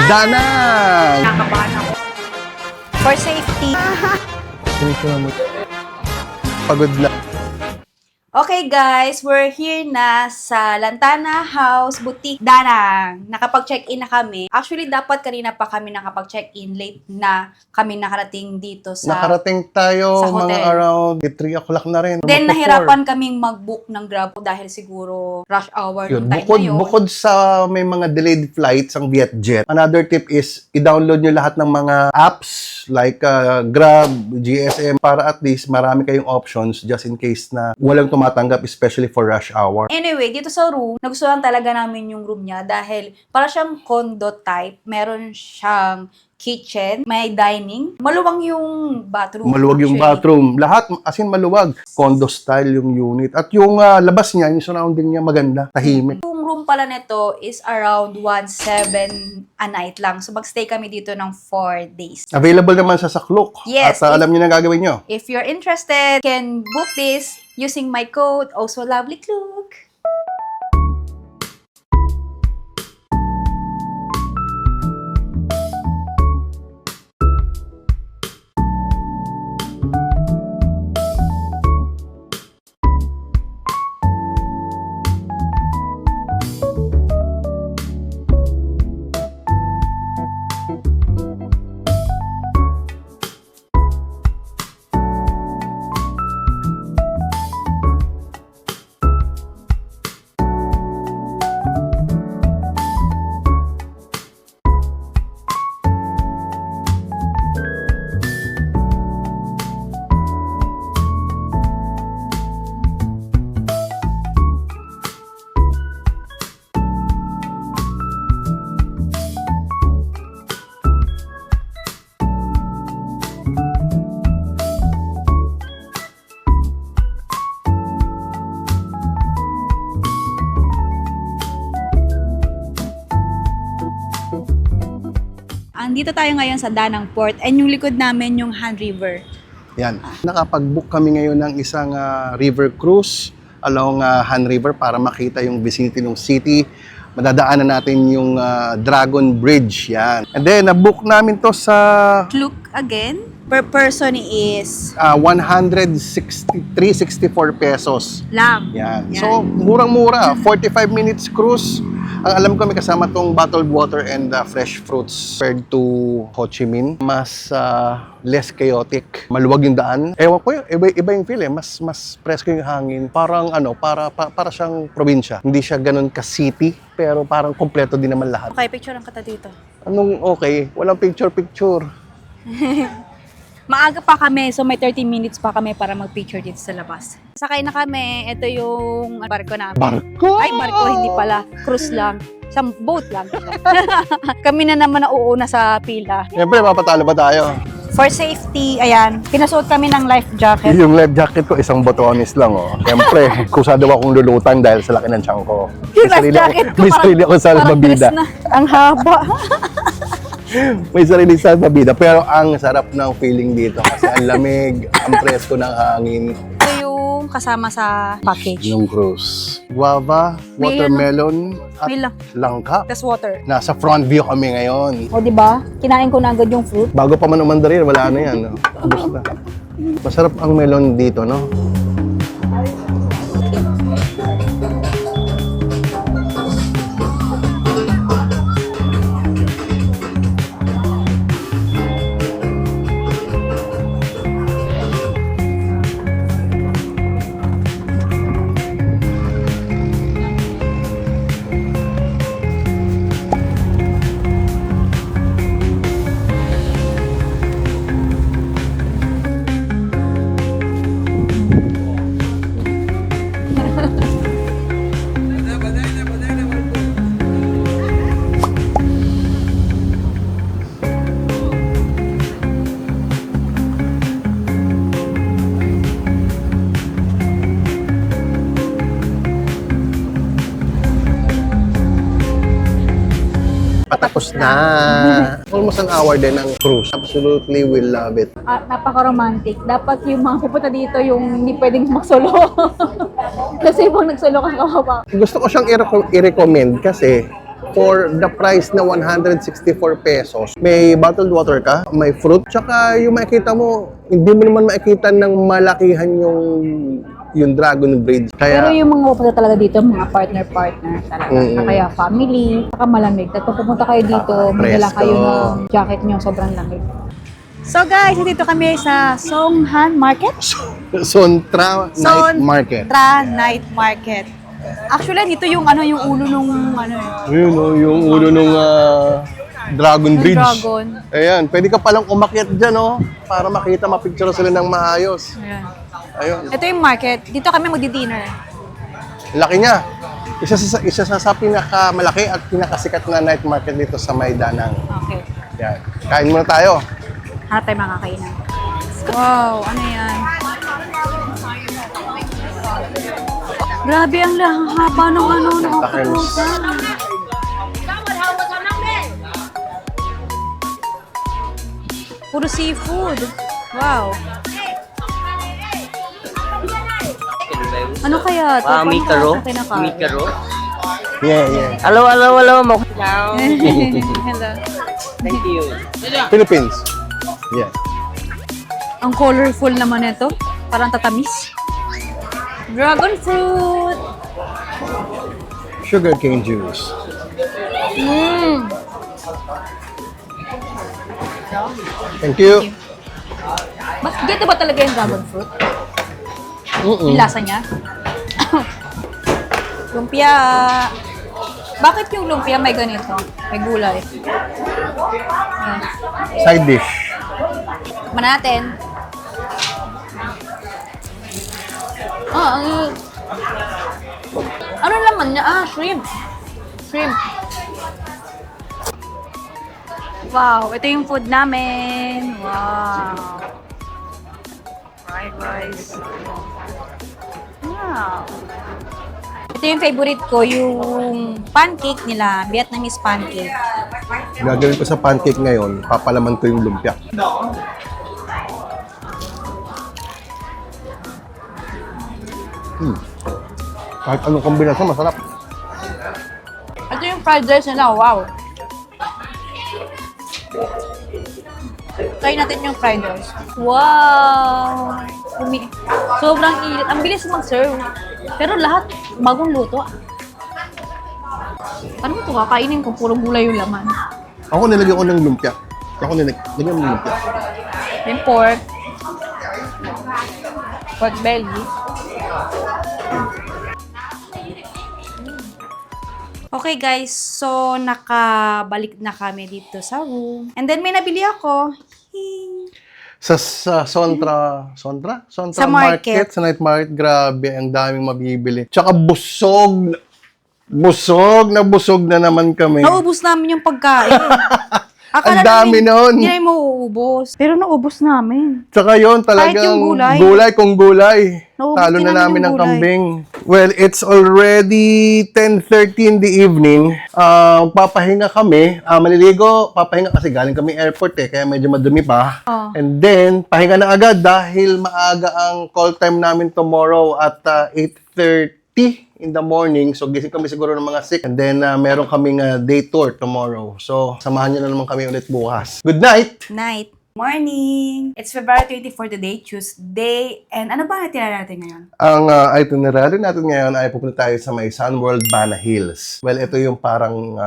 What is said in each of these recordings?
Danang! Nakabahan ako. For safety. Pagod na. Okay guys, we're here na sa Lantana House Boutique Danang. Nakapag-check-in na kami. Actually, dapat kanina pa kami nakapag-check-in. Late na kami nakarating dito sa... Nakarating tayo sa hotel. mga around 3 o'clock na rin. Then, Magpo-4. nahirapan kaming mag-book ng Grab dahil siguro rush hour Yun, nung time na yun. bukod sa may mga delayed flights ang Vietjet, another tip is i-download nyo lahat ng mga apps like Grab, GSM para at least marami kayong options just in case na walang tumatanggap especially for rush hour. Anyway, dito sa room, nagustuhan talaga namin yung room niya dahil para siyang condo type. Meron siyang kitchen, may dining. Maluwang yung bathroom. Maluwag yung actually. bathroom. Lahat, as in maluwag. Condo style yung unit. At yung labas niya, yung surrounding niya maganda, tahimik. Yung room pala nito is around 1,700 a night lang. So magstay kami dito ng 4 days. Available naman sa Saklok. Yes, At alam niyo na gagawin niyo. If you're interested, can book this using my code, also lovely Klug. Andito tayo ngayon sa Danang Port and yung likod namin yung Han River. Yan. Nakapag-book kami ngayon ng isang river cruise along Han River para makita yung vicinity ng city. Madadaanan natin yung Dragon Bridge. Yan. And then, na-book namin to sa Klug again. Per person is 163.64 pesos. lang. Yan. Yan. So, murang-mura. 45 minutes cruise. Ang alam ko may kasama tong bottled water and fresh fruits compared to Ho Chi Minh. Mas less chaotic. Maluwag yung daan. Ewan ko yun. Iba yung feel eh. Mas presko yung hangin. Parang para siyang probinsya. Hindi siya ganun ka-city. Pero parang kompleto din naman lahat. Okay, picture ang kata dito. Anong okay? Walang picture-picture. Maaga pa kami, so may 30 minutes pa kami para mag-picture dito sa labas. Sakay na kami, ito yung barko namin. Barko? Ay, barko, hindi pala. Cruise lang. Isang boat lang. Kami na naman nauuna sa pila. Siyempre, mapatalo ba tayo? For safety, ayan, pinasuot kami ng life jacket. Yung life jacket ko, isang botones lang, oh. Siyempre, kusado akong lulutan dahil sa laki ng tiyan ko. Yung life jacket ko, may sarili ako sa parang babida. dress na. Ang haba. May sarili sa babida. Pero ang sarap ng feeling dito kasi ang lamig, ang presko ng hangin. Ito yung kasama sa package. Yung cruise. Guava, May watermelon, at May lang. langka. Tas water. Nasa front view kami ngayon. O, di ba? Kinain ko na agad yung fruit. Bago pa man umandarin, wala na yan. No? Ubus na. Masarap ang melon dito, no? Patapos na. Almost an hour din ang cruise. Absolutely will love it. Napaka-romantic. Dapat yung mga pupunta dito yung hindi pwedeng magsolo. Kasi pag nagsolo ka kawawa. Gusto ko siyang i-recommend kasi for the price na 164 pesos. May bottled water ka, may fruit, tsaka yung makikita mo, hindi mo naman makikita ng malakihan yung dragon breed. Pero Kaya, yung mga pupunta talaga dito, mga partner-partner talaga. Mm-mm. Na kaya family, saka malamig. Tapos pag pupunta kayo dito, magdala presko. kayo ng jacket nyo, sobrang lamig. So guys, dito kami sa Songhan Market. Sontra Night Market. Sontra Night Market. Actually, dito yung yung ulo nung Ayun, yung ulo ng Dragon yung Bridge. dragon. Ayan, pwede ka palang umakyat dyan, oh, para makita, mapicture sila ng maayos. Ayan. Ayun, Ito yung market. Dito kami magdi-dinner. laki niya. Isa sa pinakamalaki at pinakasikat na night market dito sa Maydanang. Okay. Yan. Kain muna tayo. Hanap tayo mga kainan. Wow, ano yan? Grabe ang haba ng ng Takers. Puro seafood. Wow. Ano kaya ito? Paano Mikaro? kaya kinakain? Mikaro? Yeah. Hello, hello, hello. Hello. Thank you. Philippines. Yeah. Ang colorful naman ito. Parang tatamis. Dragon fruit. Sugar cane juice. Mm. Thank you. Mas ganito ba talaga yung dragon fruit? Mm-mm. Yung lasa niya? Lumpia. Bakit yung lumpia may ganito? May gulay. Ayan. Side dish. Tikman natin. Ano laman niya? Shrimp. Shrimp. Wow, ito yung food namin. Wow. Fried rice. Wow. Ito yung favorite ko, yung pancake nila, Vietnamese pancake. Gagawin ko sa pancake ngayon, papalaman ko yung lumpia. Kahit anong kombinasyon, masarap. Ito yung fried rice nila, wow. Try natin yung fried rice. Wow! Sobrang init. Ang bilis mag-serve. Pero lahat bagong luto. Ano ito? Kakainin ko. Puro gulay yung laman. Ako nilagyan ko ng lumpia. Ako nilagyan mo ng lumpia. Yung pork. Pork belly. Okay guys, so nakabalik na kami dito sa room. And then may nabili ako. Sa Sontra Sa market. sa night market, grabe, ang daming mabibili. Tsaka busog na naman kami. Naubos namin yung pagkain. Ang dami nun. Hindi namin mauubos. Pero naubos namin. Tsaka yun, Kahit talagang yung gulay. gulay. Naubos Talo din na namin namin yung ng gulay. kambing. Well, it's already 10:30 in the evening. Papahinga kami. Maliligo, papahinga kasi galing kami airport kaya medyo madumi pa. Oh. And then, pahinga na agad dahil maaga ang call time namin tomorrow at 8:30 in the morning. So, gising kami siguro ng mga 6. And then, meron kaming day tour tomorrow. So, samahan nyo na naman kami ulit bukas. Good night! Night. Morning! It's February 24 today, Tuesday. And ano ba natin ngayon? Ang itinerary natin ngayon ay pupunta tayo sa may Sun World Bana Hills. Well, ito yung parang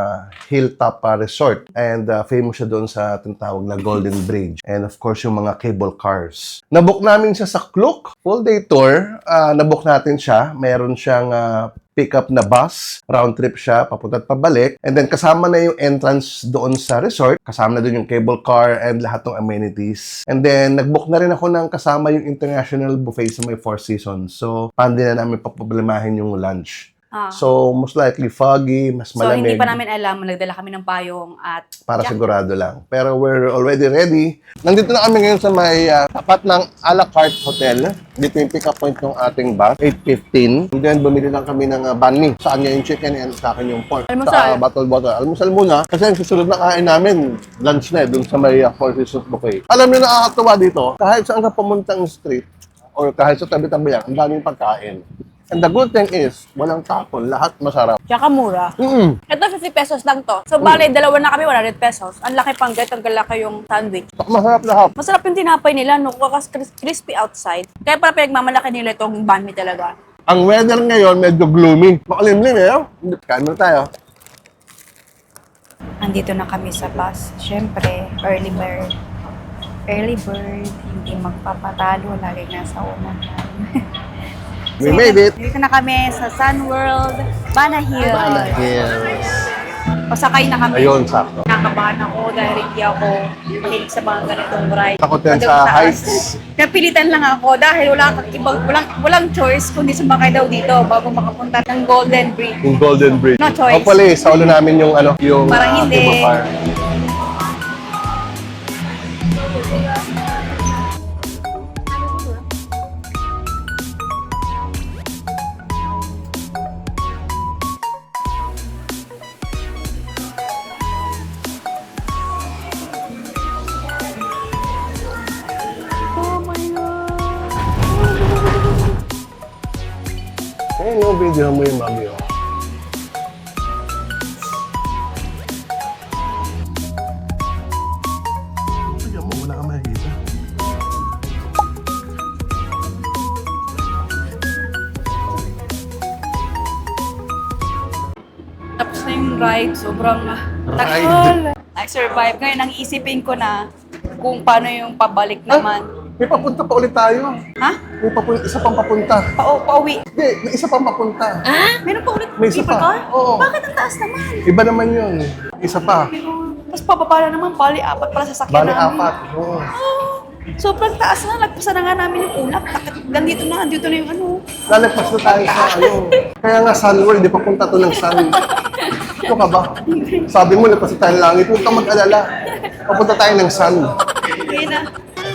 hilltop resort. And famous siya doon sa tinatawag na Golden Bridge. And of course, yung mga cable cars. Nabook namin siya sa Klook. Full day tour. Nabook natin siya. Meron siyang pick-up na bus. Round trip siya, papunta at pabalik. And then kasama na yung entrance doon sa resort. Kasama na doon yung cable car and lahat ng amenities. And then nag-book na rin ako ng kasama yung international buffet sa may Four Seasons. So, pandi na namin paproblemahin yung lunch. So, most likely foggy, mas So, malamig. hindi pa namin alam. Nagdala kami ng payong at Para sigurado lang. Pero we're already ready. Nandito na kami ngayon sa may tapat ng a la carte hotel. Dito yung pick-up point ng ating bus, 8:15. And then bumili lang kami ng banh mi. Sa kanya yung chicken and sa akin yung pork. Almusal. Sa bottled water. Almusal muna. Kasi ang susunod na kain namin, lunch na dun sa may Four Seasons buffet. Alam niyo, nakakatuwa dito, kahit saan ka pumuntang street or kahit sa tabi-tabi yan, ang daming pagkain. And the good thing is, walang tapon. Lahat masarap. Tsaka mura. Ito, 50 pesos lang to. So, bale, dalawa na kami, 100 pesos. Ang laki pang get, ang galaki yung sandwich. Masarap lahat. Masarap yung tinapay nila, no? Kakas crispy outside. Kaya para pinagmamalaki nila itong banh mi talaga. Ang weather ngayon, medyo gloomy. Makalimlim eh. Kain mo tayo. Andito na kami sa bus. Siyempre, early bird. Early bird, hindi magpapatalo. Lagi nasa unahan. We made it. Dito na kami sa Sun World, Bana Hills. Bana Hills. Pasakay na kami. Ayun, sakto. Nakabahan ako dahil hindi ako mahilig sa mga ganitong ride. Takot yan Pagdating sa taas. heights. Kaya pilitan lang ako dahil walang choice kundi sumakay daw dito bago makapunta ng Golden Bridge. Yung Golden Bridge. No choice. Hopefully, sa ulo namin yung yung Parang hindi. cable car. Ayun yung video mo yung mami, oh. Ayun mo, wala ka makikita. Tapos na yung ride, sobrang tagal. I-survive. Ngayon, ang isipin ko na kung paano yung pabalik naman. May papunta pa ulit tayo. Ha? May isa pang papunta. Pauwi. Hindi, may isa pang papunta. Meron pa ulit May isa people pa. car? Oo. Bakit ang taas naman? Iba naman yun. Isa pa. Tapos pababa na naman, bali apat pala sa sakyan Bali namin. apat. Oo. Sobrang taas na, nagpasa na nga namin yung ulap. Ganito na, andito na yung ano. Lalagpas na tayo sa ano. Kaya nga Sun World, di papunta to ng Sun. Ano ka ba? Sabi mo, nagpasa tayo ng langit. Huwag kang mag-alala. Papunta tayo ng Sun. Kaya na.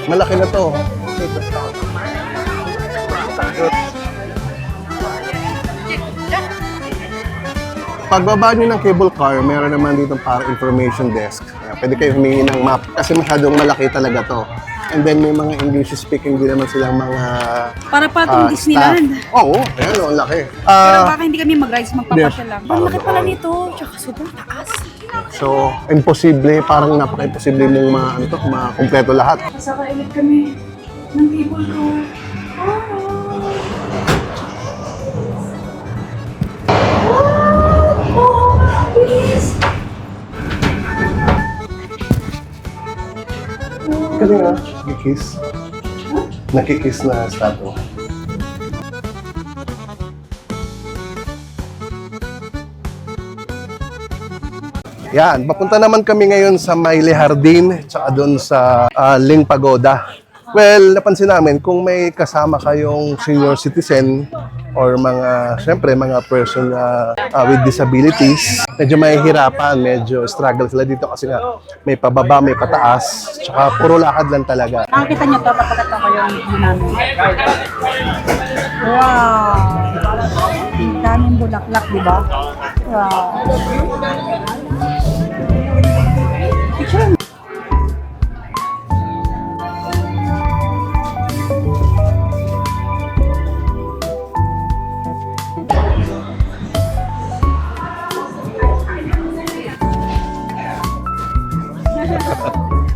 Malaki na to. Pagbaba nyo ng cable car, meron naman dito parang information desk. Pwede kayo humingi ng map kasi masyadong malaki talaga to. And then may mga English speaking din naman silang mga Para pa itong Disneyland. staff. Oo, ayan o, ang laki. Pero baka hindi kami mag-rides, magpapasya lang. Ang Parang laki pala doon. nito, tsaka sobrang taas. So, imposible, parang napaka-imposible mong makumpleto lahat. Pasakay ulit kami ng cable car. Galing ah, nakikiss. Nakikiss na statue. Yan, papunta naman kami ngayon sa Maile Hardin, tsaka doon sa Ling Pagoda. Well, napansin namin kung may kasama kayong senior citizen or mga, syempre, mga person with disabilities, medyo mahihirapan, medyo struggle sila dito kasi nga may pababa, may pataas, tsaka puro lakad lang talaga. Nakakita niyo to, papakita ko yung view namin. Wow! Daming bulaklak, di ba? Wow! Picture.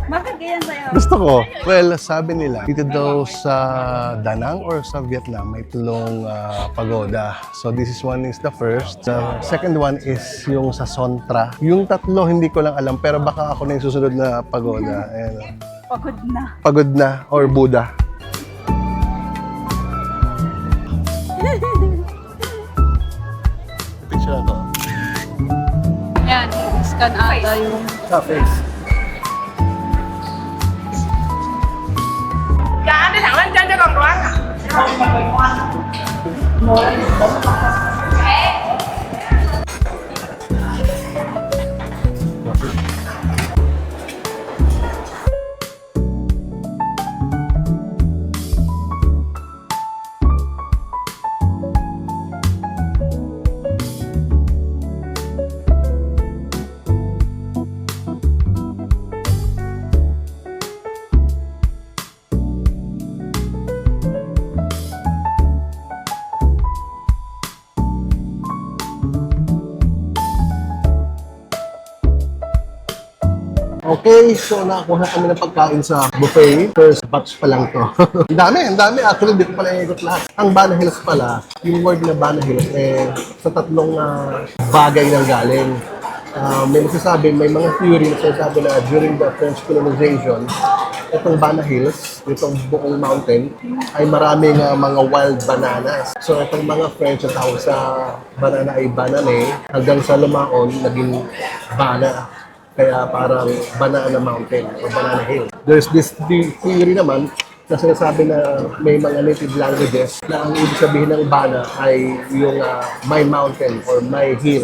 Bakit ganyan sa'yo? Gusto ko. Well, sabi nila, dito daw sa Danang or sa Vietnam, may tulong pagoda. So this is one is the first. The second one is yung sa Sontra. Yung tatlo, hindi ko lang alam, pero baka ako na yung susunod na pagoda. Ayan. Pagod na. Pagod na or Buddha. Picture ako. Yan, scan ata yung... Sa face. Okay, so nakakuha kami ng pagkain sa buffet. First batch pa lang to. Ang dami. Actually, hindi ko pala ikot lahat. Ang Bana Hills pala, yung word na Bana Hills, sa tatlong bagay nang galing. May nagsasabi, may mga theory na sinasabi na during the French colonization, itong Bana Hills, itong buong mountain, ay maraming mga wild bananas. So itong mga French ang tawag sa banana ay banane, hanggang sa lumaon, naging bana. Kaya parang Banana Mountain o Banana Hill. There's this theory naman na sinasabi na may mga native languages na ang ibig sabihin ng Bana ay yung my mountain or my hill.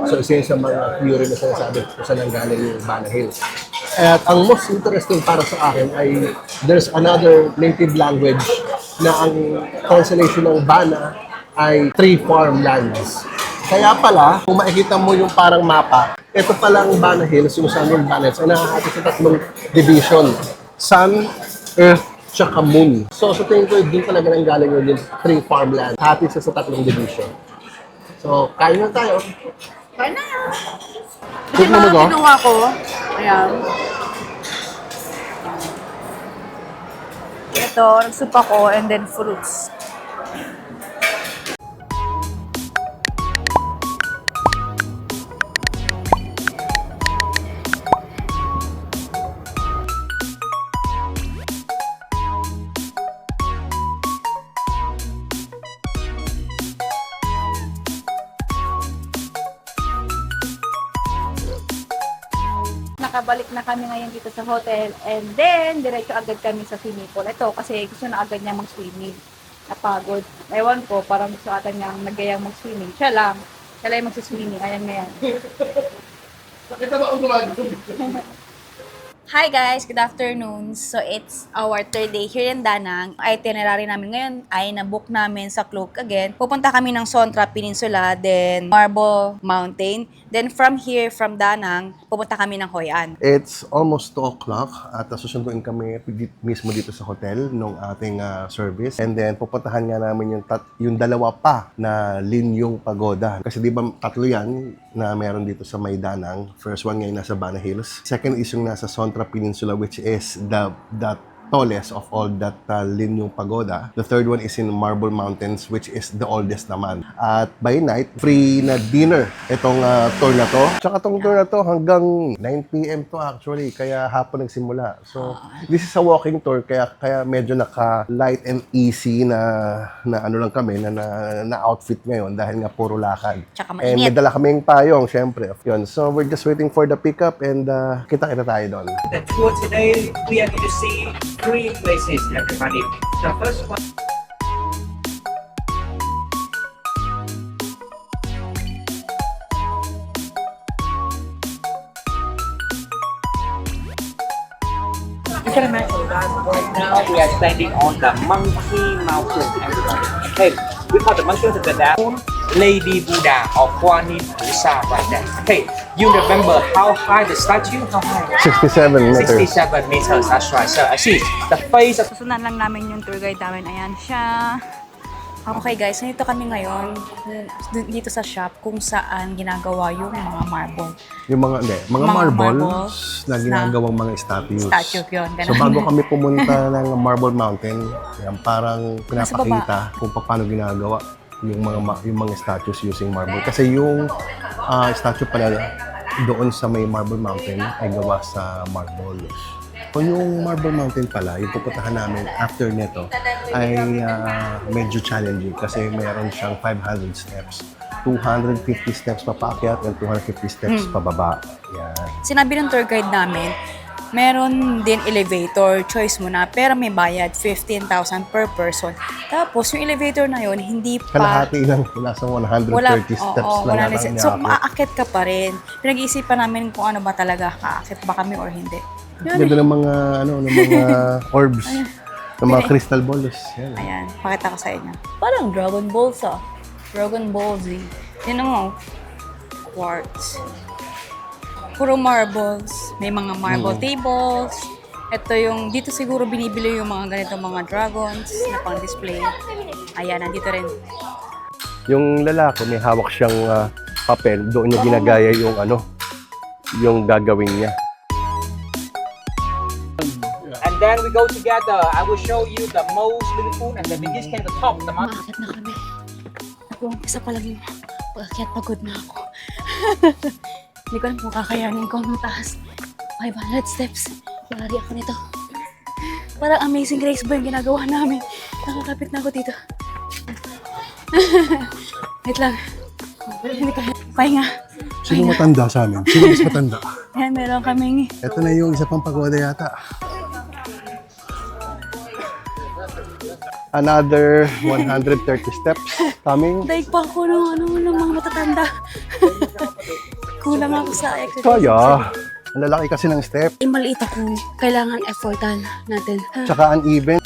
So isa yun sa mga theory na sinasabi kung saan nanggaling yung Bana Hills. At ang most interesting para sa akin ay there's another native language na ang translation ng Bana ay three farmlands. Kaya pala, kung makikita mo yung parang mapa, ito palang Bana Hills, yung Sunward Bana Hills, ay nakahati sa tatlong division. Sun, Earth, tsaka Moon. So sa tingin ko, doon talaga nang galing yung three farmland. Hati sa tatlong division. So, kain na tayo. Kain na! Cook Ito mo yung ba? kinuha ko. Ayan. Ito, nagsup ako and then fruits. Nakabalik na kami ngayon dito sa hotel and then diretso agad kami sa swimming pool. Ito kasi gusto na agad niya mag-swimming. Napagod. Ewan ko, parang gusto ata niya nagayang mag-swimming. Siya lang yung mag-swimming. Ayan ngayon. Hi guys! Good afternoon. So it's our third day here in Danang. Itinerary namin ngayon ay nabook namin sa Klook again. Pupunta kami ng Sontra Peninsula, then Marble Mountain. Then from here, from Danang, pupunta kami ng Hoi An. It's almost 2 o'clock at susunduin kami mismo dito sa hotel nung ating service. And then pupuntahan nga namin yung dalawa pa na Linyong Pagoda. Kasi di ba tatlo yan na meron dito sa Danang. First one ngayon nasa Bana Hills. Second is yung nasa Sontra Peninsula, which is the tallest of all that Linyong Pagoda. The third one is in Marble Mountains, which is the oldest naman. At by night, free na dinner itong tour na to. Tsaka itong tour na to hanggang 9 p.m. to actually, kaya hapon nagsimula. So, this is a walking tour, kaya medyo naka-light and easy na ano lang kami, na outfit ngayon dahil nga puro lakad. Tsaka And may mainit. dala kaming payong, syempre. Yun. So, we're just waiting for the pickup and kita-kita tayo doon. The tour today, we are going to see 3 places, everybody. The first one. You can imagine that right now we are standing on the Monkey Mountain, everybody. Okay, we call the monkey to the down Lady Buddha or Guanyin Pusa right there. Okay, you remember how high the statue? How high? 67 meters. 67 meters, that's right. So I see the face of Susunan lang namin yung tour guide namin. Ayan siya. Okay guys, nandito kami ngayon dito sa shop kung saan ginagawa yung mga marble. Yung mga Mga marbles na na ginagawang mga statues. statue yun, ganun. So bago kami pumunta ng Marble Mountain, yan, parang pinapakita kung paano ginagawa yung mga statues using marble. Kasi yung statue pala doon sa may Marble Mountain ay gawa sa marble. So yung Marble Mountain pala, yung pupuntahan namin after nito ay medyo challenging kasi mayroon siyang 500 steps. 250 steps papaakyat and 250 steps pababa. Yan. Sinabi ng tour guide namin, meron din elevator, choice mo na, pero may bayad, 15,000 per person. Tapos yung elevator na yon hindi pa... Kalahati lang, nasa 130 steps lang yata niya So, ako. maaakit ka pa rin. Pinag-iisipan namin kung ano ba talaga, aakit ba kami or hindi. Ganda ng mga, ng mga orbs, ng mga crystal balls. Yan. Ayan, pakita ko sa inyo. Parang Dragon Balls ah. Dragon Ball Z. Yun mo, quartz. Puro marbles. May mga marble tables. Ito yung, dito siguro binibili yung mga ganito mga dragons na pang display. Ayan, nandito rin. Yung lalaki, may hawak siyang papel. Doon niya ginagaya yung yung gagawin niya. then we go together. I will show you the most beautiful and then this can the top. The most Umaakit na kami. Nag-uumpisa pa lang yung pag-akyat, pagod na ako. Hindi ko alam kung kakayanin ko ang taas. 500 steps. Yari ako nito. Parang Amazing Grace ba yung ginagawa namin? Nakakapit na ako dito. Wait lang. Hindi kaya. Pahinga. Sino matanda sa amin? Sino mas matanda? Ayan, meron kaming Ito na yung isa pang pagoda yata. Another 130 steps coming. daig pa ako ng mga matatanda. Kulang ako sa exercise. Kaya, ang lalaki kasi ng step. Maliit ako. Kailangan effortan natin. Tsaka uneven.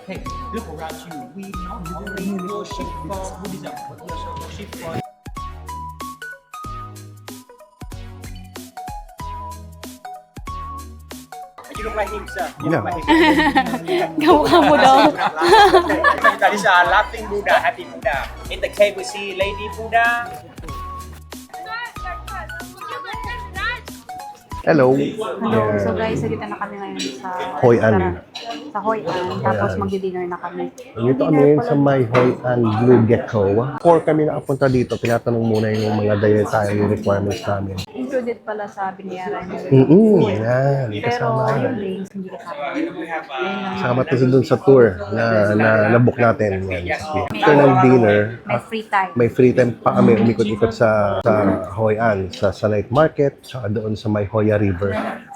Hey, look around you. We not only worship for Buddhism, but we also worship for You look like him, sir. You Yeah. look like him. Kamukha mo daw. That is a laughing Buddha, happy Buddha. In the cave we see Lady Buddha. Hello. Hello. So guys, nandito na kami ngayon sa Hoi An. Sa Hoi An. Tapos magdi-dinner na kami. Dito kami sa may Hoi An Blue Gecko. Before kami nakapunta dito, tinatanong muna yung mga dietary requirements namin. Included pala sa binayaran mo. Yan. Pero Kasama. yung drinks, hindi kasama. Kasama to dun sa tour na book natin. Yan. After ng dinner, May free time. may free time pa kami umikot-ikot sa Hoi An, sa night market, tsaka doon sa may Hoya River.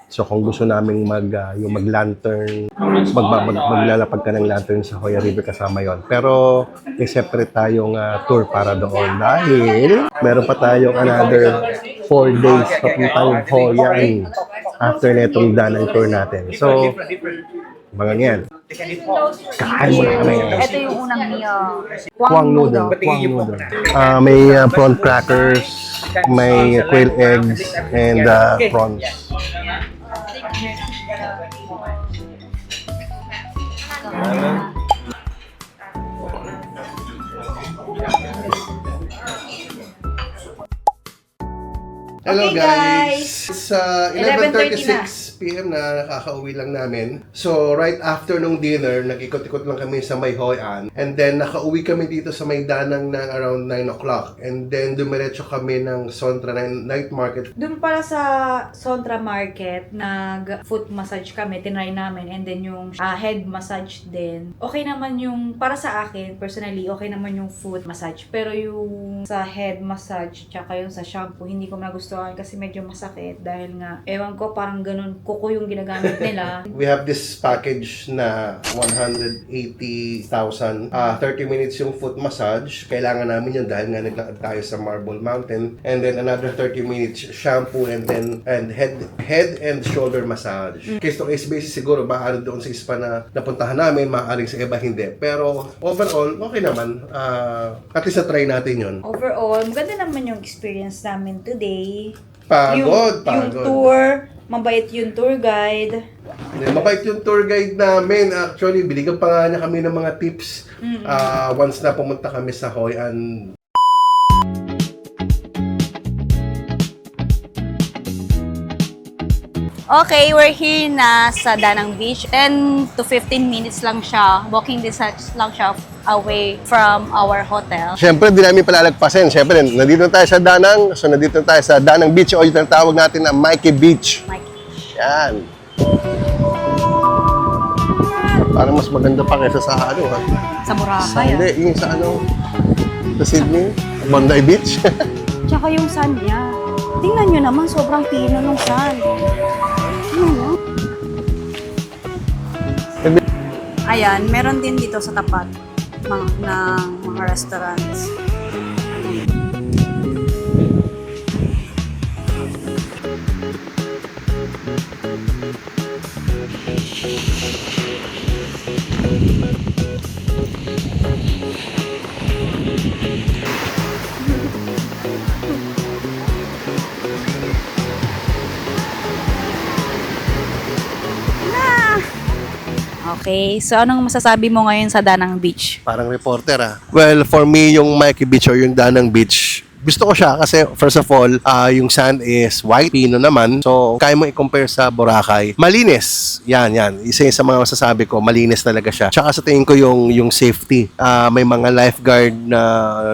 So kung gusto naming yung mag-lantern, maglalapag ka ng lantern sa Hoya River, kasama yon. Pero may separate tayong tour para doon dahil meron pa tayong another 4 days papuntang Hoi An after netong danang tour natin. So, mga yan. Kakain muna kami. Ito yung unang meal. Kwang noodle. Kwang noodle. May prawn crackers, may quail eggs, and prawns. Hello Okay, guys! It's 11:30 na. 11:36 p.m. na nakakauwi lang namin. So, right after nung dinner, nag-ikot-ikot lang kami sa may Hoi An. And then, nakauwi kami dito sa may Danang ng around 9 o'clock. And then, dumiretso kami ng Sontra Night Market. Doon pala sa Sontra Market, nag-foot massage kami, tinry namin. And then yung head massage din. Okay naman yung, para sa akin, personally, okay naman yung foot massage. Pero yung sa head massage, tsaka yung sa shampoo, hindi ko nagustuhan kasi medyo masakit. Dahil nga, ewan ko, parang ganun, kuko yung ginagamit nila. We have this package na 180,000. 30 minutes yung foot massage. Kailangan namin yun dahil nga naglakad tayo sa Marble Mountain. And then another 30 minutes shampoo and head and shoulder massage. Case to case basis siguro, maaari doon sa spa na napuntahan namin, maaaring sa iba hindi. Pero overall, okay naman. At least na-try natin yun. Overall, maganda naman yung experience namin today. Pagod. Yung tour, mabait yung tour guide. Mabait yung tour guide namin. Actually, binigyan pa nga niya kami ng mga tips once na pumunta kami sa Hoi An. Okay, we're here na sa Danang Beach. 10 to 15 minutes lang siya. Walking distance lang siya away from our hotel. Siyempre, di namin palalagpasin. Siyempre, nandito na tayo sa Danang. So, nandito na tayo sa Danang Beach o yung tinatawag natin na Mikey Beach. Yan. Parang mas maganda pa kaysa sa ano, ha? Sa Boracay. Hindi, yung sa ano, sa Sydney, Bondi Beach. Tsaka yung sun niya. Tingnan nyo naman, sobrang pino ng sun. Ayan, meron din dito sa tapat ng mga restaurants. Okay, so anong masasabi mo ngayon sa Danang Beach? Parang reporter Well, for me, yung Mikey Beach or yung Danang Beach, gusto ko siya kasi first of all, yung sand is white, pino naman. So, kaya mo i-compare sa Boracay. Malinis. Yan. Isa yung sa mga masasabi ko, malinis talaga siya. Tsaka sa tingin ko yung safety. May mga lifeguard na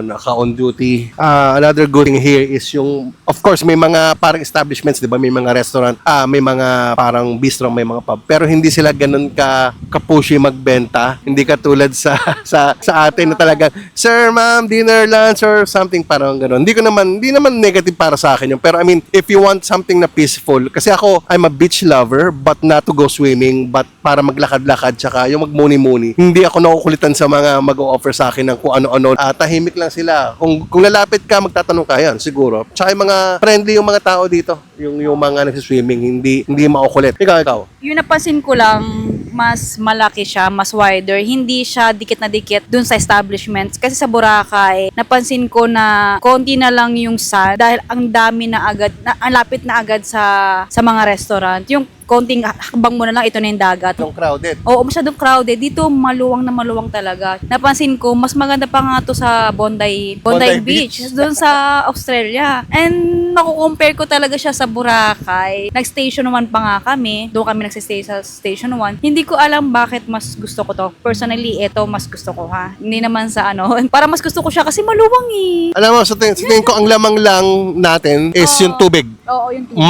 naka-on duty. Another good thing here is yung, of course, may mga parang establishments, di ba? May mga restaurant, may mga parang bistro, may mga pub. Pero hindi sila ganun ka-pushy magbenta. Hindi katulad sa atin na talagang, sir, ma'am, dinner, lunch, or something parang ganun. Hindi naman negative para sa akin yun. Pero I mean, if you want something na peaceful, kasi ako, I'm a beach lover, but not to go swimming, but para maglakad-lakad, tsaka yung magmuni-muni. Hindi ako nakukulitan sa mga mag-o-offer sa akin ng kung ano-ano. Tahimik lang sila. Kung lalapit ka, magtatanong ka yan, siguro. Tsaka yung mga friendly yung mga tao dito. Yung mga nagsiswimming, hindi makukulit. Ikaw. Yung napansin ko lang, mas malaki siya, mas wider. Hindi siya dikit na dikit dun sa establishments. Kasi sa Boracay, napansin ko na konti na lang yung sand dahil ang dami na agad, ang lapit na agad sa mga restaurant. Yung konting hakbang mo na lang, ito na yung dagat. Yung crowded. Oo, masyadong crowded. Dito, maluwang na maluwang talaga. Napansin ko, mas maganda pa nga to sa Bondi Beach. Doon sa Australia. And nakukompare ko talaga siya sa Boracay. Nag-station 1 pa nga kami. Doon kami nagsistay sa station 1. Hindi ko alam bakit mas gusto ko to. Personally, ito mas gusto ko Hindi naman sa para mas gusto ko siya kasi maluwang Alam mo, sa tingin ko, ang lamang lang natin is yung tubig. Oo, yung tubig.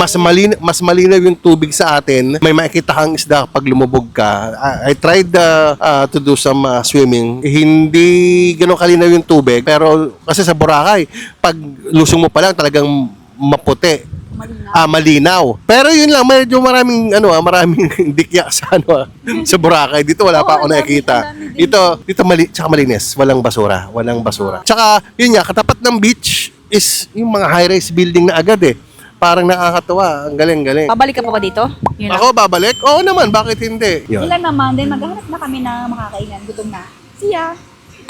Mas malinaw yung tubig sa atin. May makikita kang isda pag lumubog ka. I tried to do some swimming. Hindi gano'ng kalinaw yung tubig. Pero kasi sa Boracay, pag lusong mo pa lang talagang maputi. Malinaw. Pero yun lang, medyo maraming dikya sa sa Boracay. Dito wala pa ako nakikita. Dito tsaka malinis, walang basura. Tsaka yun nga, katapat ng beach is yung mga high-rise building na agad Parang nakakatuwa. Ang galing. Pabalik ka pa ba dito? Yun lang. Ako babalik? Oo naman, bakit hindi? Yun. Ilan naman, then maghahanap na kami na makakainan. Gutom na. See ya!